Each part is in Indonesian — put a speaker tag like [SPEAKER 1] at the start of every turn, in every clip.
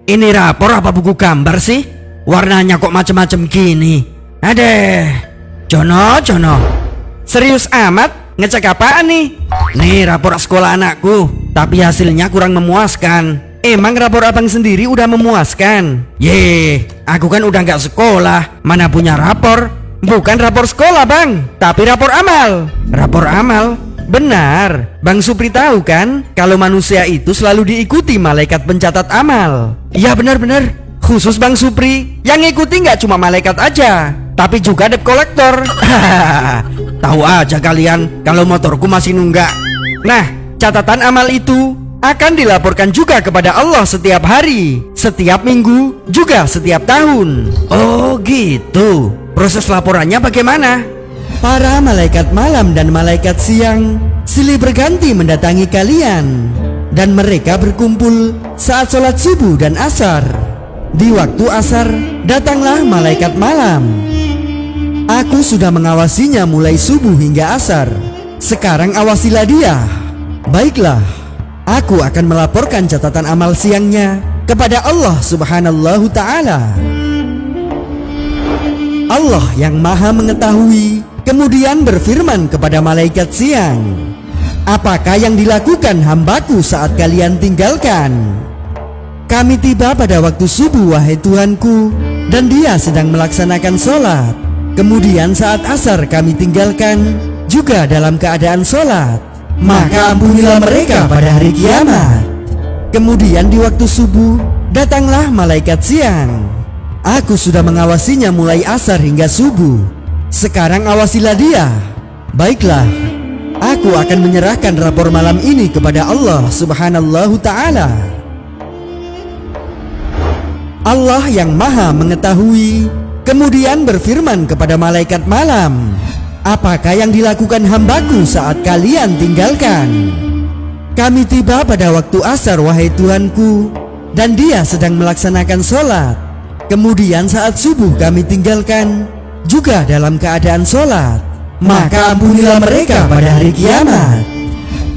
[SPEAKER 1] Ini rapor apa buku gambar sih? Warnanya kok macem-macem gini? Adeh, Jono. Serius amat? Ngecek apaan nih? Nih rapor sekolah anakku, tapi hasilnya kurang memuaskan. Emang rapor abang sendiri udah memuaskan? Aku kan udah gak sekolah, mana punya rapor? Bukan rapor sekolah bang, tapi rapor amal. Rapor amal? Benar, Bang Supri tahu kan kalau manusia itu selalu diikuti malaikat pencatat amal. Ya benar-benar, khusus Bang Supri yang ngikuti nggak cuma malaikat aja, tapi juga debt collector. Tahu aja kalian kalau motorku masih nunggak. Nah, catatan amal itu akan dilaporkan juga kepada Allah setiap hari, setiap minggu, juga setiap tahun. Oh gitu. Proses laporannya bagaimana? Para malaikat malam dan malaikat siang silih berganti mendatangi kalian, dan mereka berkumpul saat sholat subuh dan asar. Di waktu asar datanglah malaikat malam. Aku sudah mengawasinya mulai subuh hingga asar. Sekarang awasilah dia. Baiklah, aku akan melaporkan catatan amal siangnya kepada Allah Subhanahu Ta'ala. Allah yang maha mengetahui kemudian berfirman kepada malaikat siang, apakah yang dilakukan hambaku saat kalian tinggalkan? Kami tiba pada waktu subuh wahai Tuhanku, dan dia sedang melaksanakan sholat. Kemudian saat asar kami tinggalkan juga dalam keadaan sholat. Maka ampunilah mereka pada hari kiamat. Kemudian di waktu subuh datanglah malaikat siang. Aku sudah mengawasinya mulai asar hingga subuh. Sekarang awasilah dia. Baiklah, aku akan menyerahkan rapor malam ini kepada Allah Subhanahu Ta'ala. Allah yang maha mengetahui kemudian berfirman kepada malaikat malam, apakah yang dilakukan hambaku saat kalian tinggalkan? Kami tiba pada waktu asar wahai Tuhanku, dan dia sedang melaksanakan sholat. Kemudian saat subuh kami tinggalkan juga dalam keadaan sholat. Maka ampunilah mereka pada hari kiamat.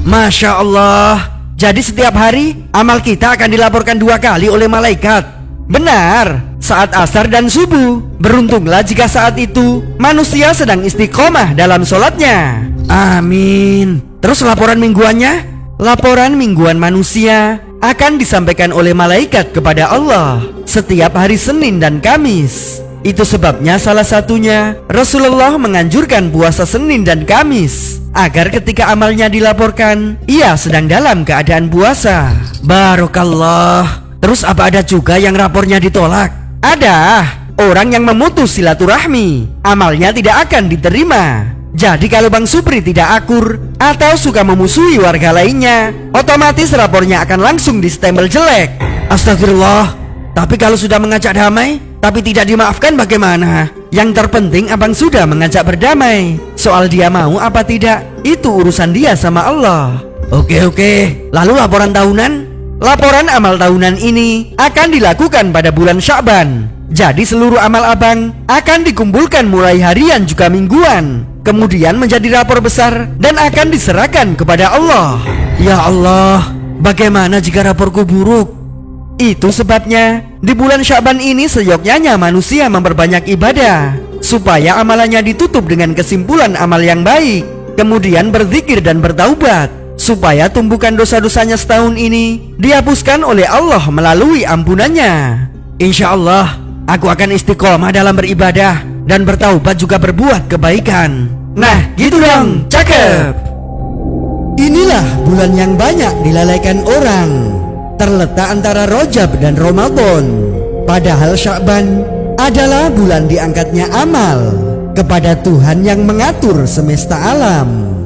[SPEAKER 1] Masya Allah. Jadi setiap hari amal kita akan dilaporkan 2 kali oleh malaikat. Benar, saat asar dan subuh. Beruntunglah jika saat itu manusia sedang istiqomah dalam sholatnya. Amin. Terus laporan mingguannya? Laporan mingguan manusia akan disampaikan oleh malaikat kepada Allah setiap hari Senin dan Kamis. Itu sebabnya salah satunya Rasulullah menganjurkan puasa Senin dan Kamis, agar ketika amalnya dilaporkan ia sedang dalam keadaan puasa. Barokallah. Terus apa ada juga yang rapornya ditolak? Ada. Orang yang memutus silaturahmi, amalnya tidak akan diterima. Jadi kalau Bang Supri tidak akur atau suka memusuhi warga lainnya, otomatis rapornya akan langsung distempel jelek. Astagfirullah. Tapi kalau sudah mengajak damai tapi tidak dimaafkan bagaimana? Yang terpenting abang sudah mengajak berdamai. Soal dia mau apa tidak, itu urusan dia sama Allah. Oke. Lalu laporan tahunan? Laporan amal tahunan ini akan dilakukan pada bulan Sya'ban. Jadi seluruh amal abang akan dikumpulkan mulai harian juga mingguan, kemudian menjadi rapor besar dan akan diserahkan kepada Allah. Ya Allah, bagaimana jika raporku buruk? Itu sebabnya di bulan Sya'ban ini seyogyanya manusia memperbanyak ibadah, supaya amalannya ditutup dengan kesimpulan amal yang baik, kemudian berzikir dan bertaubat, supaya tumbukan dosa-dosanya setahun ini dihapuskan oleh Allah melalui ampunannya. Insya Allah aku akan istiqomah dalam beribadah dan bertaubat juga berbuat kebaikan. Nah gitu dong, cakep. Inilah bulan yang banyak dilalaikan orang, terletak antara Rajab dan Ramadan. Padahal Sya'ban adalah bulan diangkatnya amal kepada Tuhan yang mengatur semesta alam.